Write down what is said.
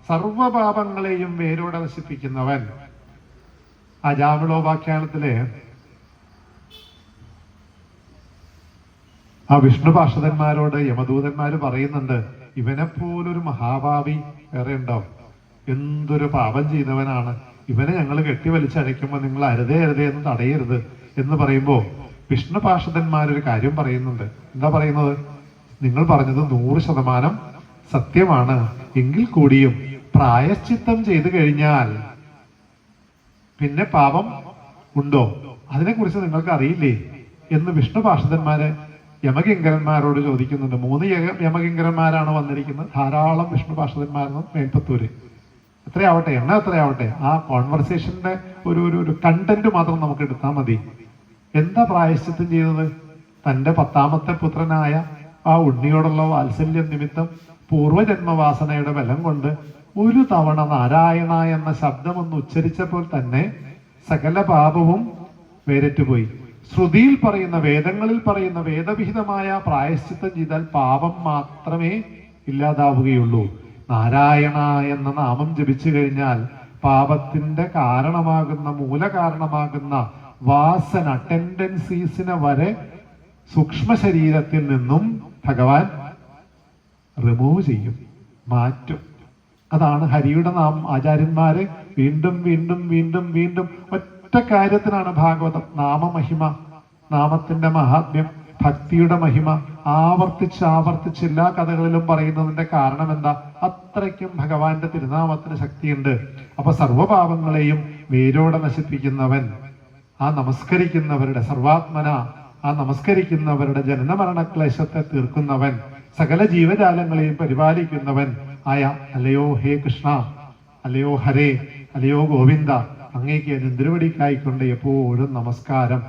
സർവപാപങ്ങളെയും വേരോടെ നശിപ്പിക്കുന്നവൻ. അജാമിളോപാഖ്യാനത്തിലെ ആ വിഷ്ണു പാർഷദന്മാരോട് യമദൂതന്മാര് പറയുന്നുണ്ട്, ഇവനെ പോലൊരു മഹാഭാവി വേറെ ഉണ്ടാവും, എന്തൊരു പാപം ചെയ്തവനാണ്, ഇവനെ ഞങ്ങൾ കെട്ടിവലിച്ചടയ്ക്കുമ്പോൾ നിങ്ങൾ അരുതേ അരുതേ എന്ന് തടയരുത് എന്ന് പറയുമ്പോ വിഷ്ണു പാർഷദന്മാരൊരു കാര്യം പറയുന്നുണ്ട്. എന്താ പറയുന്നത്? നിങ്ങൾ പറഞ്ഞത് 100% സത്യമാണ്, എങ്കിൽ കൂടിയും പ്രായശ്ചിത്തം ചെയ്തു കഴിഞ്ഞാൽ പിന്നെ പാപം ഉണ്ടോ, അതിനെക്കുറിച്ച് നിങ്ങൾക്ക് അറിയില്ലേ എന്ന് വിഷ്ണു പാർഷദന്മാര് യമകിങ്കരന്മാരോട് ചോദിക്കുന്നുണ്ട്. 3 യമകിങ്കരന്മാരാണ് വന്നിരിക്കുന്നത്, ധാരാളം വിഷ്ണു പാർഷദന്മാരെന്ന് മേൽപ്പത്തൂര്. എത്രയാവട്ടെ, എണ്ണ എത്രയാവട്ടെ, ആ കോൺവെർസേഷന്റെ ഒരു കണ്ടന്റ് മാത്രം നമുക്ക് എടുത്താൽ മതി. എന്താ പ്രായശ്ചിത്തം ചെയ്തത്? തന്റെ 10ാമത്തെ പുത്രനായ ആ ഉണ്ണിയോടുള്ള വാത്സല്യം നിമിത്തം പൂർവജന്മവാസനയുടെ ബലം കൊണ്ട് ഒരു തവണ നാരായണ എന്ന ശബ്ദമൊന്ന് ഉച്ചരിച്ചപ്പോൾ തന്നെ സകല പാപവും വേരറ്റുപോയി. ശ്രുതിയിൽ പറയുന്ന, വേദങ്ങളിൽ പറയുന്ന വേദവിഹിതമായ പ്രായശ്ചിത്തം ചെയ്താൽ പാപം മാത്രമേ ഇല്ലാതാവുകയുള്ളൂ. നാരായണ എന്ന നാമം ജപിച്ചു കഴിഞ്ഞാൽ പാപത്തിന്റെ കാരണമാകുന്ന, മൂലകാരണമാകുന്ന വാസന, ടെൻഡൻസീസിനെ വരെ സൂക്ഷ്മ ശരീരത്തിൽ നിന്നും ഭഗവാൻ റിമൂവ് ചെയ്യും, മാറ്റും. അതാണ് ഹരിയുടെ നാമം. ആചാര്യന്മാര് വീണ്ടും വീണ്ടും വീണ്ടും വീണ്ടും ഒറ്റ കാര്യത്തിനാണ് ഭാഗവതം, നാമമഹിമ, നാമത്തിന്റെ മഹാത്മ്യം, ഭക്തിയുടെ മഹിമ ആവർത്തിച്ച് ആവർത്തിച്ച് എല്ലാ കഥകളിലും പറയുന്നതിന്റെ കാരണം എന്താ? അത്രയ്ക്കും ഭഗവാന്റെ തിരുനാമത്തിന് ശക്തിയുണ്ട്. അപ്പൊ സർവപാപങ്ങളെയും വേരോടെ നശിപ്പിക്കുന്നവൻ, ആ നമസ്കരിക്കുന്നവരുടെ സർവാത്മന, ആ നമസ്കരിക്കുന്നവരുടെ ജനന മരണക്ലേശത്തെ തീർക്കുന്നവൻ, സകല ജീവജാലങ്ങളെയും പരിപാലിക്കുന്നവൻ ആയ അല്ലയോ ഹേ കൃഷ്ണ, അല്ലയോ ഹരേ, അല്ലയോ ഗോവിന്ദ, അങ്ങേക്ക് നെന്തിരുവടിക്കായിക്കൊണ്ട് എപ്പോഴും നമസ്കാരം.